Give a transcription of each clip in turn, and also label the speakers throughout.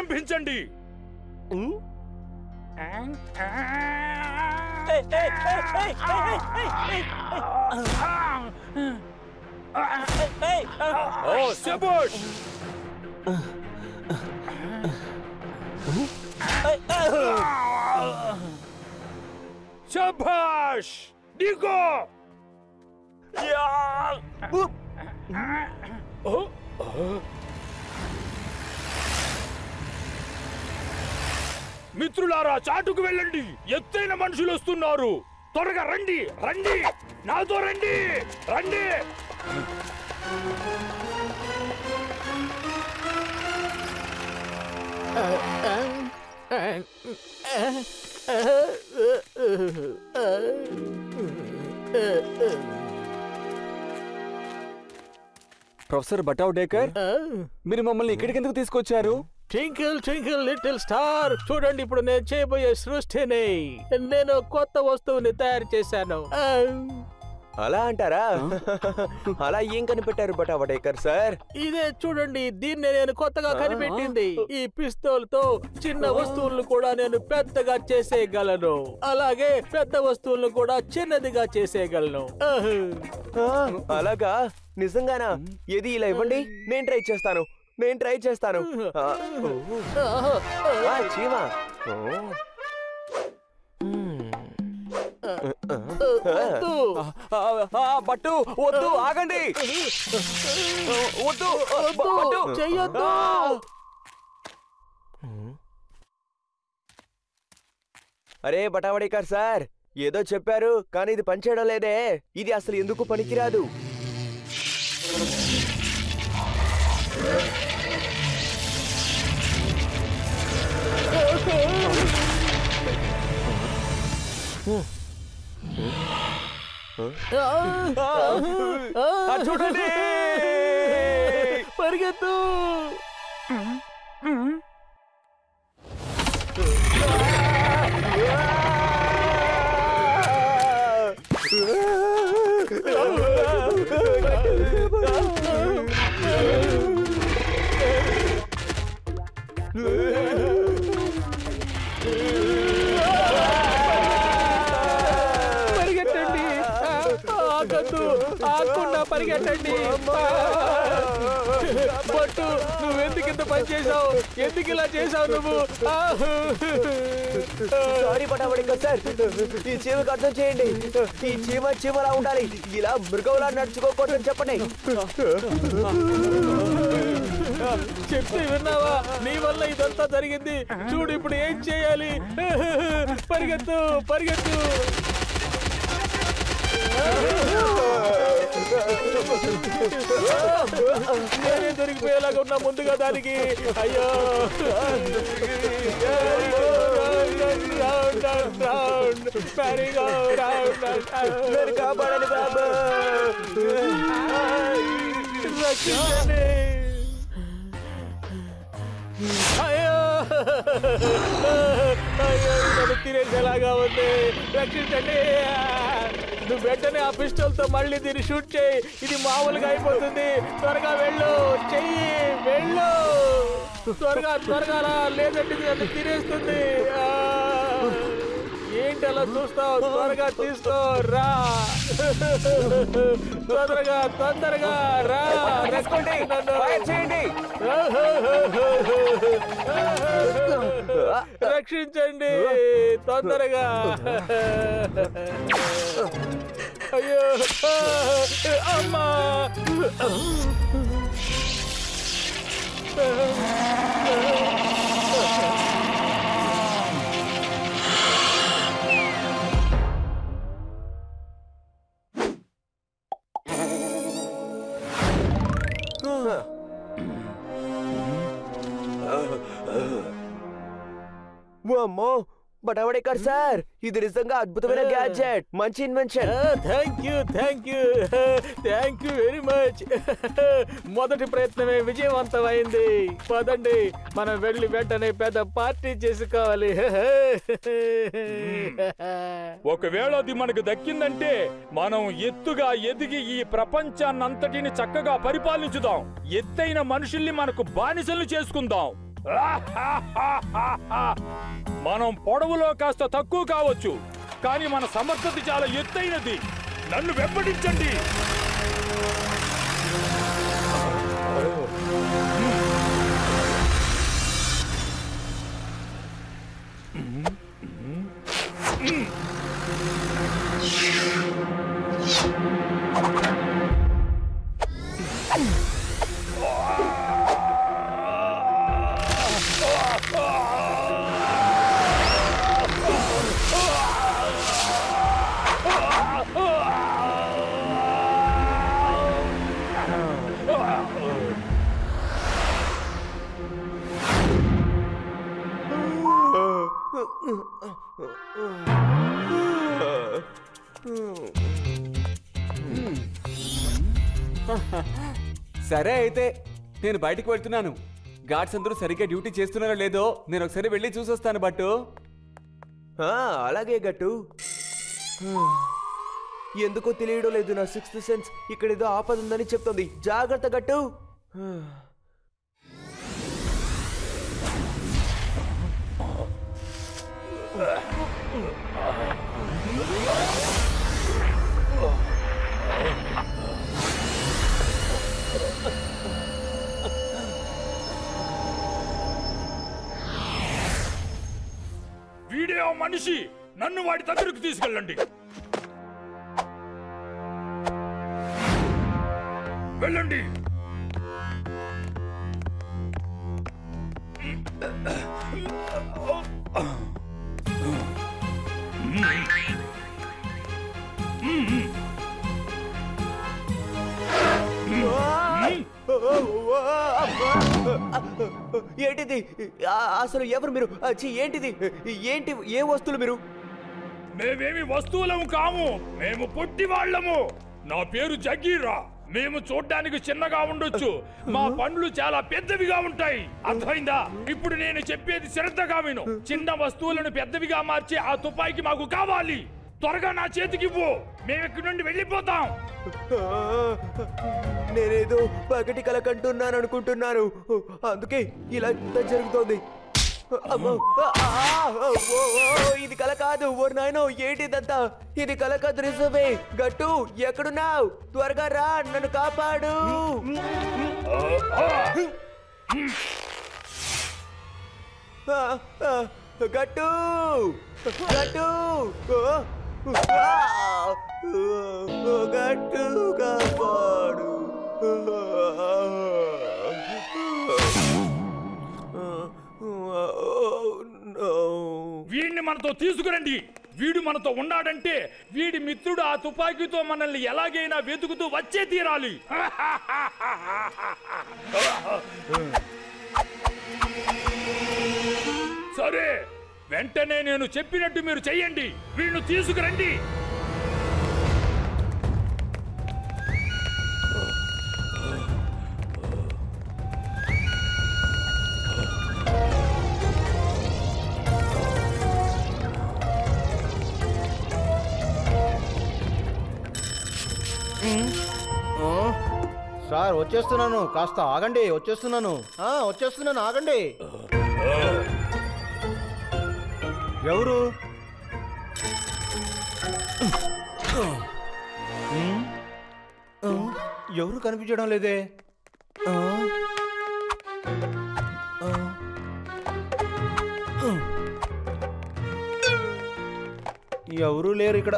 Speaker 1: ప్రారంభించండి. ఓ శభాష్! శభాష్! దిగో! మిత్రులారా, చాటుకు వెళ్ళండి. ఎత్తైన మనుషులు వస్తున్నారు. త్వరగా రండి, రండి, నాతో రండి, రండి.
Speaker 2: ప్రొఫెసర్ బటౌడేకర్, మీరు మమ్మల్ని ఇక్కడికి ఎందుకు తీసుకొచ్చారు?
Speaker 3: ట్వింకిల్ ట్వింకిల్ లిటిల్ స్టార్, చూడండి ఇప్పుడు నేను చేయబోయే సృష్టిని. నేను కొత్త వస్తువుని తయారు చేశాను.
Speaker 4: అలా అంటారా? అలా ఏం కనిపెట్టారు బటౌడేకర్ సార్?
Speaker 3: ఇదే చూడండి, దీన్ని నేను కొత్తగా కనిపెట్టింది. ఈ పిస్తోల్ తో చిన్న వస్తువులను కూడా నేను పెద్దగా చేసేయగలను, అలాగే పెద్ద వస్తువులను కూడా చిన్నదిగా చేసేయగలను.
Speaker 4: అలాగా? నిజంగానా? ఏది ఇలా ఇవ్వండి, నేను ట్రై చేస్తాను. చీమా,
Speaker 2: బట్టు వద్దు, ఆగండి, వద్దు,
Speaker 3: చెయ్యొద్దు.
Speaker 4: అరే బటౌడేకర్ సార్, ఏదో చెప్పారు కానీ ఇది పనిచేయడం లేదే. ఇది అసలు ఎందుకు పనికిరాదు.
Speaker 2: చూడండి,
Speaker 3: పరిగెత్తు. పరిగెట్టండి, ఆగద్దు, ఆగకుండా పరిగెట్టండి. బట్టు, నువ్వెందుకు ఇంత పని చేసావు? ఎందుకు ఇలా చేసావు నువ్వు?
Speaker 4: సారీ బటౌడేకర్ సార్, ఈ చీమకు అర్థం చేయండి. ఈ చీమలా ఉండాలి, ఇలా మృగంలా నడుచుకోకూడదని చెప్పండి.
Speaker 3: చెప్తే విన్నావా? నీ వల్ల ఇదంతా జరిగింది. చూడు ఇప్పుడు ఏం చేయాలి. పరిగెత్తు, పరిగెత్తు. నేనే దొరికిపోయేలాగా ఉన్నా ముందుగా దానికి. అయ్యో,
Speaker 4: కాపాడండి బాబా,
Speaker 3: రక్షించండి. అయ్యో, అయ్యో, నన్ను తినేసేలాగా ఉంది, రక్షించండి. నువ్వు వెంటనే ఆ పిస్టల్ తో మళ్ళీ దీన్ని షూట్ చేయి, ఇది మామూలుగా అయిపోతుంది. త్వరగా వెళ్ళు, చెయ్యి, వెళ్ళు, త్వరగా త్వరగా, లేదంటే ఇది నన్ను తినేస్తుంది. ఏంటి అలా చూస్తావు? త్వరగా తీసుకో, రా, తొందరగా తొందరగా రా, రక్షించండి తొందరగా. అయ్యో, అమ్మా,
Speaker 4: అమ్మో బటౌడేకర్ సార్, ఇది నిజంగా అద్భుతమైన గ్యాడ్జెట్, మంచి invention.
Speaker 3: Thank you, thank you, thank you very much. మొదటి ప్రయత్నమే విజయవంతమైంది. పదండి, మనం వెళ్ళి వెంటనే పెద్ద పార్టీ చేసుకోవాలి.
Speaker 1: ఒకవేళ అది మనకు దక్కిందంటే మనం ఎత్తుగా ఎదిగి ఈ ప్రపంచాన్నంతటిని చక్కగా పరిపాలించుదాం. ఎత్తైన మనుషుల్ని మనకు బానిసలు చేసుకుందాం. మనం పొడవులో కాస్త తక్కువ కావచ్చు, కానీ మన సమర్థత చాలా ఎత్తైనది. నన్ను వెంబడించండి.
Speaker 2: సరే అయితే నేను బయటికి వెళ్తున్నాను. గార్డ్స్ అందరూ సరిగ్గా డ్యూటీ చేస్తున్నారో లేదో నేను ఒకసారి వెళ్ళి చూసొస్తాను. బట్టు
Speaker 4: అలాగే గట్టు. ఎందుకో తెలియడం లేదు, నా సిక్స్త్ సెన్స్ ఇక్కడ ఏదో ఆపద ఉందని చెప్తుంది. జాగ్రత్త గట్టు.
Speaker 1: వీడియో మనిషి, నన్ను వాడి దగ్గరకు తీసుకెళ్ళండి. వెళ్ళండి.
Speaker 4: ఏంటిది? అసలు ఎవరు మీరు? ఏంటిది? ఏంటి? ఏ వస్తువులు మీరు?
Speaker 1: మేమేమి వస్తువులము కాము, మేము పొట్టి వాళ్ళము. నా పేరు జగీరా. మేము చూడ్డానికి చిన్నగా ఉండొచ్చు, మా పండ్లు చాలా పెద్దవిగా ఉంటాయి. అర్థమైందా? ఇప్పుడు నేను చెప్పేది శ్రద్ధగా విను. చిన్న వస్తువులను పెద్దవిగా మార్చి ఆ తుపాకీ మాకు కావాలి. త్వరగా నా చేతికి ఇవ్వు, మేము ఇక్కడి నుండి వెళ్ళిపోతాం.
Speaker 4: నేనేదో పగటి కల కంటున్నాను అనుకుంటున్నాను, అందుకే ఇలా జరుగుతోంది. ఇది కల కాదు. ఓ నాయనో, ఏంటిదంతా? ఇది కల కాదు, నిజమే. గట్టు, ఎక్కడున్నావు? త్వరగా రా, నన్ను కాపాడు. గట్టు, గట్టు, గట్టు, కాపాడు.
Speaker 1: వీడిని మనతో తీసుకురండి. వీడు మనతో ఉన్నాడంటే వీడి మిత్రుడు ఆ తుపాకీతో మనల్ని ఎలాగైనా వెతుకుతూ వచ్చే తీరాలి. సరే, వెంటనే నేను చెప్పినట్టు మీరు చెయ్యండి. వీడిని తీసుకురండి.
Speaker 3: సార్, వచ్చేస్తున్నాను. కాస్త ఆగండి, వచ్చేస్తున్నాను. వచ్చేస్తున్నాను, ఆగండి. ఎవరు? ఎవరు కనిపించడం లేదే. ఎవరు లేరు ఇక్కడ.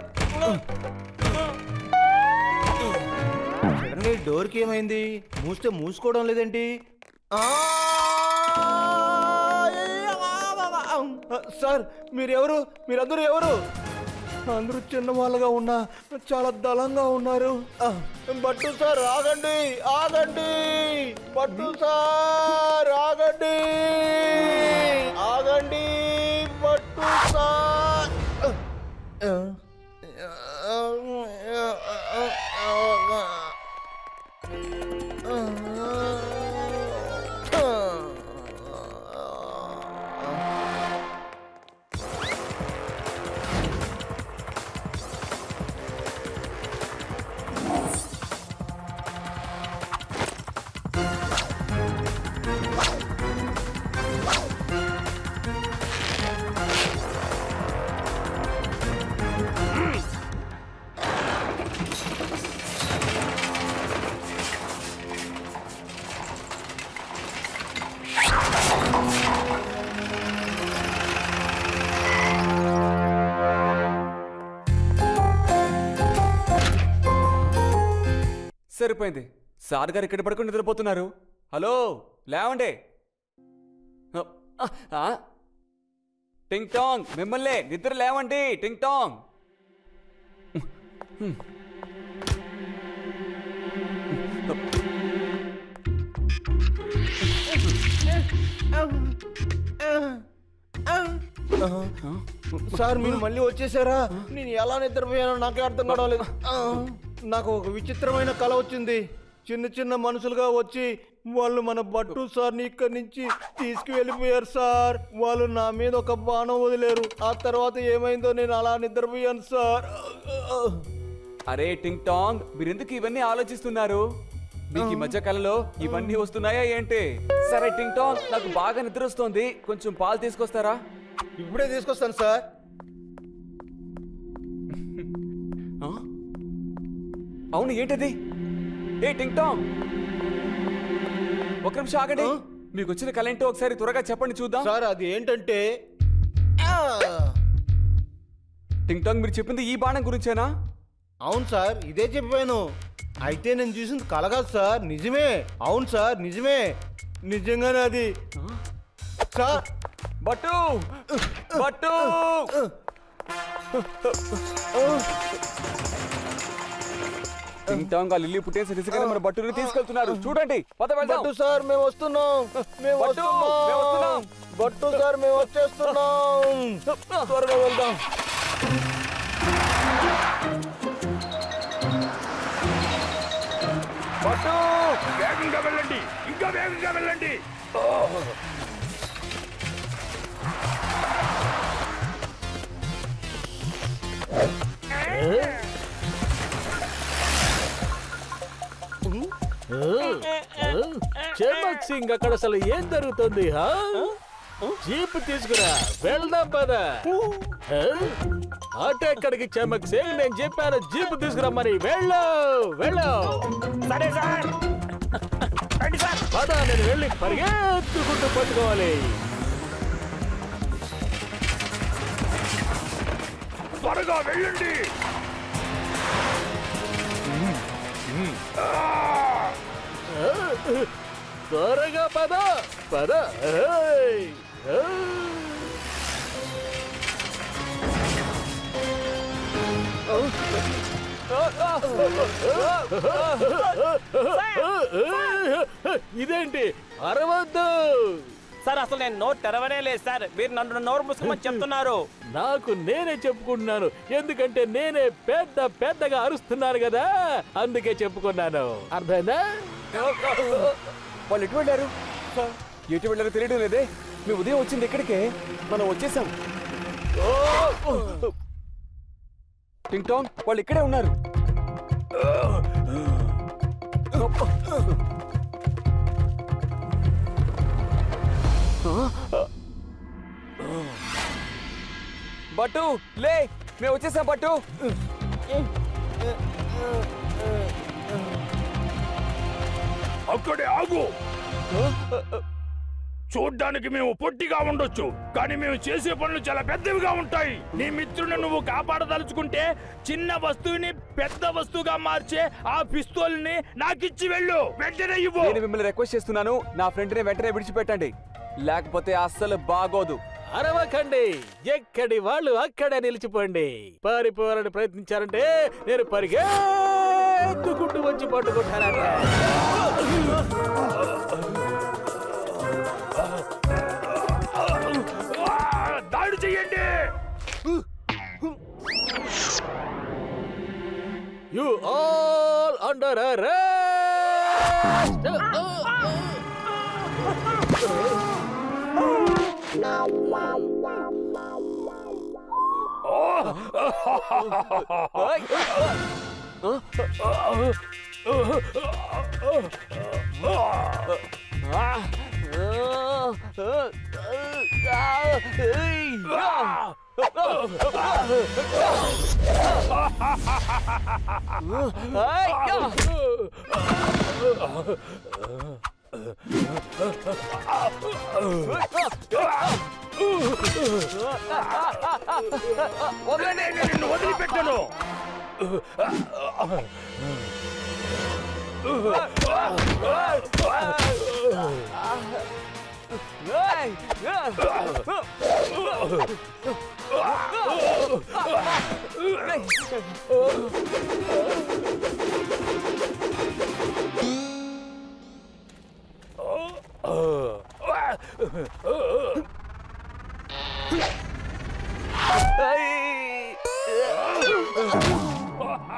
Speaker 3: డోర్కి ఏమైంది? మూస్తే మూసుకోవడం లేదేంటి? సార్, మీరెవరు? మీరందరూ ఎవరు? అందరూ చిన్న వాళ్ళగా ఉన్నా చాలా దళంగా ఉన్నారు. బట్టు సార్, ఆగండి, ఆగండి. బట్టు సార్, ఆగండి, ఆగండి. బట్టు సార్.
Speaker 2: తెల్లారిపోయింది. సార్ గారు ఇక్కడ పడుకొని నిద్రపోతున్నారు. హలో, లేవండి. టింగ్ టాంగ్, మిమ్మల్ని నిద్ర లేవండి. టింగ్ టాంగ్.
Speaker 3: సార్ మీరు మళ్ళీ వచ్చేసారా? నేను ఎలా నిద్రపోయానో నాకే అర్థం కావలేదు. నాకు ఒక విచిత్రమైన కల వచ్చింది. చిన్న చిన్న మనుషులుగా వచ్చి వాళ్ళు మన బట్టు సార్ని ఇక్కడి నుంచి తీసుకువెళ్ళిపోయారు సార్. వాళ్ళు నా మీద ఒక బాణం వదిలేరు. ఆ తర్వాత ఏమైందో నేను అలా నిద్రపోయాను సార్.
Speaker 2: అరే టింగ్ టాంగ్, మీరెందుకు ఇవన్నీ ఆలోచిస్తున్నారు? మీకు ఈ మధ్య కాలంలో ఇవన్నీ వస్తున్నాయా ఏంటి? సరే టింగ్ టాంగ్, నాకు బాగా నిద్ర వస్తుంది, కొంచెం పాలు తీసుకొస్తారా?
Speaker 3: ఇప్పుడే తీసుకొస్తాను సార్.
Speaker 2: అవును, ఏంటది? ఏ టింగ్ టాంగ్, ఒక నిమిషం ఆగండి. మీకు వచ్చిన కల ఏంటో ఒకసారి త్వరగా చెప్పండి చూద్దాం.
Speaker 3: సార్ అది ఏంటంటే,
Speaker 2: టింగ్ టాంగ్, మీరు చెప్పింది ఈ బాణం గురించేనా?
Speaker 3: అవును సార్, ఇదే చెప్పాను. అయితే నేను చూసింది కల కాదు సార్, నిజమే. అవును సార్, నిజమే, నిజంగానే అది సార్.
Speaker 2: బట్టు బట్టు టింగ్ టాంగ్, ఆ లిల్లీ పుట్టేసి రిసిగానే మన బట్టుని తీసుకెళ్తున్నారు. చూడండి, పద వెళ్దాం.
Speaker 3: బట్టు సార్ మేము వస్తున్నాం, మేము వస్తున్నాం. బట్టు సార్ మేము వచ్చేస్తున్నాం, త్వరగా వెళ్దాం.
Speaker 1: బట్టు, వేగంగా వెళ్ళండి, ఇంకా వేగంగా వెళ్ళండి.
Speaker 5: చెమక్ సింగ్, అక్కడ అసలు ఏం జరుగుతుంది? జీప్ తీసుకురా, వెళ్దాం పద. అటు ఎక్కడికి చెమక్ సింగ్? నేను చెప్పాను జీప్ తీసుకురమ్మని. వెళ్ళు వెళ్ళు.
Speaker 1: సరే సార్,
Speaker 5: పద, నేను వెళ్ళి పరిగెత్తుకుంటూ పట్టుకోవాలి.
Speaker 1: త్వరగా వెళ్ళండి.
Speaker 5: త్వరగా పద పద. ఇదేంటి? అరవద్దు
Speaker 6: సార్, అసలు నేను నోరు తెరవనే లేదు సార్. మీరు నన్ను నోరు మూసుకోమని చెప్తున్నారు.
Speaker 5: నాకు నేనే చెప్పుకుంటున్నాను, ఎందుకంటే నేనే పెద్దగా అరుస్తున్నాను కదా, అందుకే చెప్పుకున్నాను. అర్థమైందా?
Speaker 2: వాళ్ళు ఎటు వెళ్ళారు? ఎటు వెళ్ళారో తెలియడం లేదే. మేము ఉదయం వచ్చింది ఎక్కడికే, మనం వచ్చేసాం. టింగ్ టాంగ్, వాళ్ళు ఇక్కడే ఉన్నారు. బట్టు లే, మేము వచ్చేసాం. బట్టు,
Speaker 1: అక్కడే ఆగు. చూడ్డానికి మేము పొట్టిగా ఉండొచ్చు, కానీ మేము చేసే పనులు చాలా పెద్దవిగా ఉంటాయి. నీ మిత్రుని నువ్వు కాపాడదలుచుకుంటే చిన్న వస్తువుని పెద్ద వస్తువుగా మార్చే ఆ పిస్తోల్ని నాకిచ్చి వెళ్ళు. వెంటనే ఇవ్వు.
Speaker 2: నేను మిమ్మల్ని రిక్వెస్ట్ చేస్తున్నాను, నా ఫ్రెండ్ ని వెంటనే విడిచిపెట్టండి, లేకపోతే అస్సలు బాగోదు.
Speaker 5: అరవకండి, ఎక్కడి వాళ్ళు అక్కడే నిలిచిపోండి. పారిపోవాలని ప్రయత్నించారంటే నేను పరిగెత్తుకుంటూ వచ్చి పట్టుకుంటానంటే.
Speaker 1: దాడి చెయ్యండి.
Speaker 5: You all under arrest!
Speaker 1: నిన్ను వదిలిపెట్టను.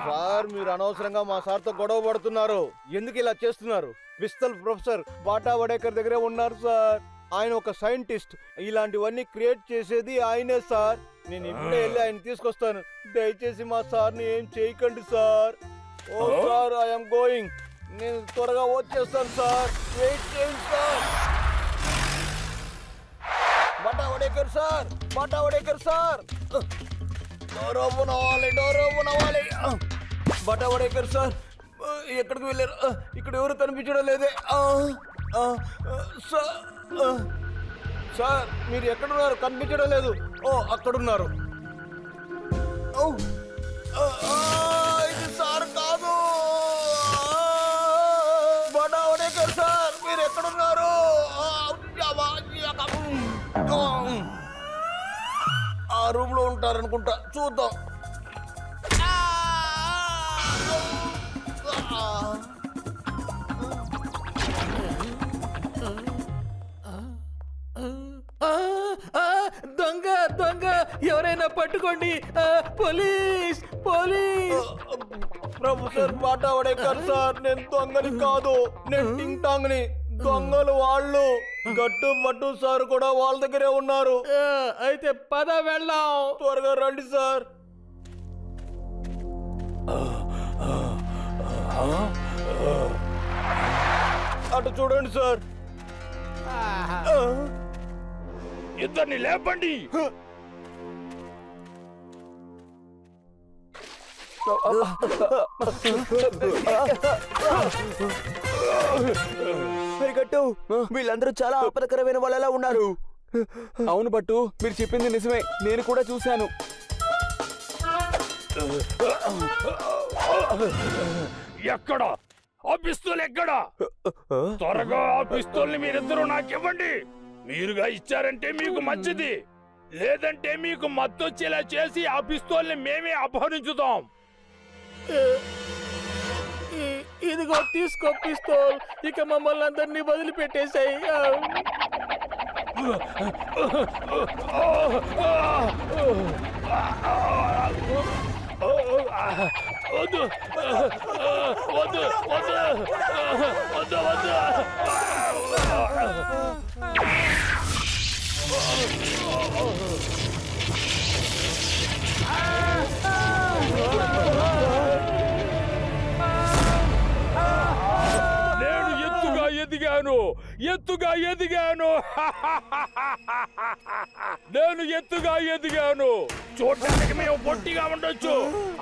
Speaker 3: సార్ మీరు అనవసరంగా మా సార్తో గొడవ పడుతున్నారు. ఎందుకు ఇలా చేస్తున్నారు? పిస్టల్ ప్రొఫెసర్ బాటా వడేకర్ దగ్గరే ఉన్నారు సార్. ఆయన ఒక సైంటిస్ట్. ఇలాంటివన్నీ క్రియేట్ చేసేది ఆయనే సార్. నేను ఇప్పుడే వెళ్ళి ఆయన తీసుకొస్తాను. దయచేసి మా సార్ని ఏం చేయకండి సార్. ఓ సార్, ఐఎమ్ గోయింగ్. నేను త్వరగా వచ్చేస్తాను సార్. వెయిట్ చేయండి sir. Bata Wadekar sir, Bata Wadekar sir. Door open అవ్వాలి, డోర్ ఓపెన్ అవ్వాలి. బాటా వడేకర్ సార్, ఎక్కడికి వెళ్ళారు? ఇక్కడ ఎవరు కనిపించడం లేదే. సార్ మీరు ఎక్కడున్నారు? కనిపించడం లేదు. ఓ అక్కడున్నారు. ఇది సార్ కాదు. బాటా వడేకర్ సార్, మీరు ఎక్కడున్నారు? ఆ రూమ్ లో ఉంటారనుకుంటా, చూద్దాం.
Speaker 5: దొంగ దొంగ, ఎవరైనా పట్టుకోండి. Police police.
Speaker 3: Professor Bata Wadekar sir, నేను దొంగని కాదు, నేను టింగ్ టాంగ్ ని. దొంగలు వాళ్ళు. గట్టు మట్టు సార్ కూడా వాళ్ళ దగ్గరే ఉన్నారు.
Speaker 5: అయితే పద వెళ్దాం.
Speaker 3: త్వరగా రండి సార్. అటు చూడండి సార్.
Speaker 1: ఇద్దరిని లేపండి.
Speaker 4: గట్టు, వీళ్ళందరూ చాలా ఆపదకరమైన వాళ్ళలా ఉన్నారు.
Speaker 2: అవును బట్టు, మీరు చెప్పింది నిజమే. నేను కూడా చూశాను.
Speaker 1: ఎక్కడ ఆ పిస్తోల్? ఎక్కడ? త్వరగా ఆ పిస్తోల్ ని మీరిద్దరూ నాకు ఇవ్వండి. మీరుగా ఇచ్చారంటే మీకు మంచిది, లేదంటే మీకు మత్తొచ్చేలా చేసి ఆ పిస్తోల్ ని మేమే అపహరించుదాం.
Speaker 5: ఇదిగో తీసుకో పిస్తోల్. ఇక మమ్మల్ని అందరినీ వదిలిపెట్టేశాయి.
Speaker 1: వద్దు వద్దు వద్దు వద్దు వద్దు. నేను ఎత్తుగా ఎదిగాను. నేను ఎత్తుగా ఎదిగాను. చూడటానికి మేము పొట్టిగా ఉండొచ్చు,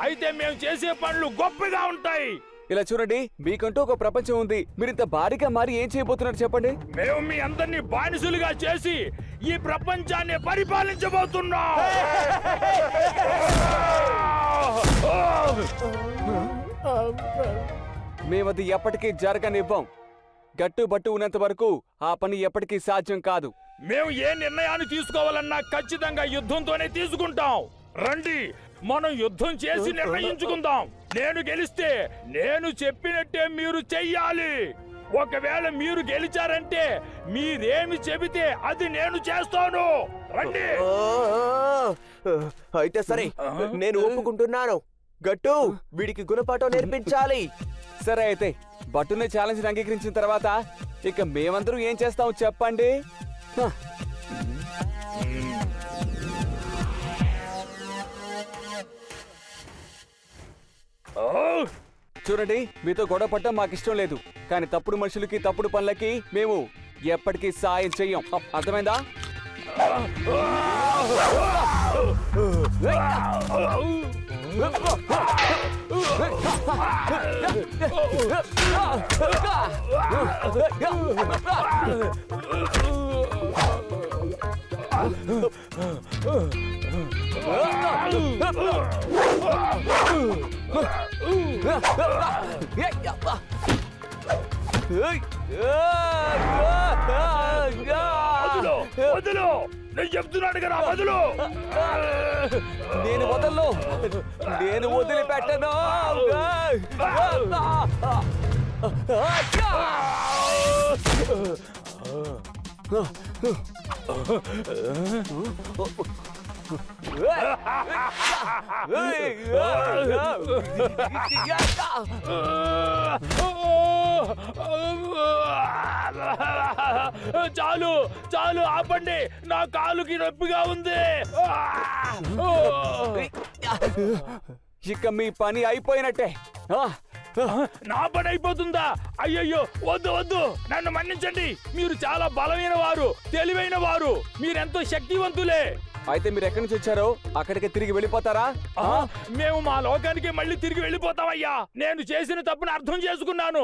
Speaker 1: అయితే మేము చేసే పనులు గొప్పగా ఉంటాయి.
Speaker 2: ఇలా చూడండి, మీకంటూ ఒక ప్రపంచం ఉంది. మీరు ఇంత భారీగా మారి ఏం చేయబోతున్నారు చెప్పండి?
Speaker 1: మేము మీ అందరినీ బానిసలుగా చేసి ఈ ప్రపంచాన్ని పరిపాలించబోతున్నాం.
Speaker 2: మేమది ఎప్పటికీ జరగనివ్వం. గట్టుబట్టు ఉన్నంత వరకు ఆ పని ఎప్పటికీ సాధ్యం కాదు.
Speaker 1: మేము ఏ నిర్ణయాన్ని తీసుకోవాలన్నా ఖచ్చితంగా యుద్ధంతోనే తీసుకుంటాం. రండి, మనం యుద్ధం చేసి నిర్ణయించుకుందాం. నేను గెలిస్తే నేను చెప్పినట్టే మీరు చెయ్యాలి. ఒకవేళ మీరు గెలిచారంటే మీరేమి చెబితే అది నేను చేస్తాను. రండి.
Speaker 4: అయితే సరే, నేను ఒప్పుకుంటున్నాను. గట్టు, వీడికి గుణపాఠం నేర్పించాలి.
Speaker 2: సరే, అయితే బట్టునే ఛాలెంజ్ అంగీకరించిన తర్వాత ఇక మేమందరూ ఏం చేస్తాం చెప్పండి? చూడండి, మీతో గొడవ పడటం మాకు ఇష్టం లేదు, కానీ తప్పుడు మనుషులకి తప్పుడు పనులకి మేము ఎప్పటికీ సాయం చెయ్యం. అర్థమైందా?
Speaker 1: వదులు వదులు నేను చెప్తున్నాడు కదా వదులు.
Speaker 2: నేను వదలను, నేను వదిలిపెట్టను.
Speaker 1: చాలు చాలు ఆపండి, నా కాలుకి నొప్పిగా ఉంది.
Speaker 2: ఇక మీ పని అయిపోయినట్టే.
Speaker 1: నా పని అయిపోతుందా? అయ్యయ్యో వద్దు వద్దు, నన్ను మన్నించండి. మీరు చాలా బలమైన వారు, తెలివైన వారు, మీరెంతో శక్తివంతులే.
Speaker 2: అయితే మీరు ఎక్కడి నుంచి వచ్చారో అక్కడికి తిరిగి వెళ్ళిపోతారా?
Speaker 1: మేము మా లోకానికి మళ్ళీ తిరిగి వెళ్ళిపోతామయ్యా. నేను చేసిన తప్పును అర్థం చేసుకున్నాను.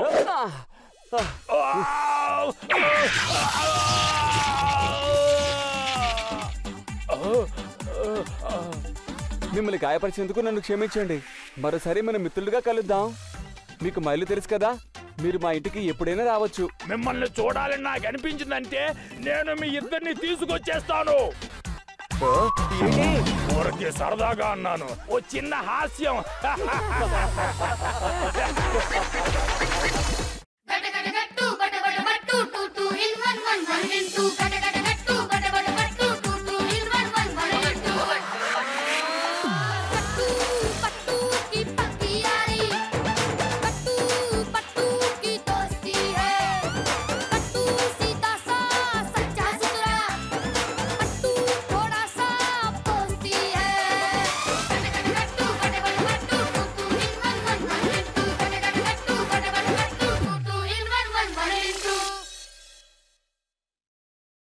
Speaker 2: మిమ్మల్ని గాయపరిచేందుకు నన్ను క్షమించండి. మరోసారి మనం మిత్రులుగా కలుద్దాం. మీకు మైలు తెలుసు కదా, మీరు మా ఇంటికి ఎప్పుడైనా రావచ్చు.
Speaker 1: మిమ్మల్ని చూడాలని నాకు అనిపించిందంటే నేను మీ ఇద్దరిని తీసుకొచ్చేస్తాను. ఊరికే సరదాగా అన్నాను, ఓ చిన్న హాస్యం.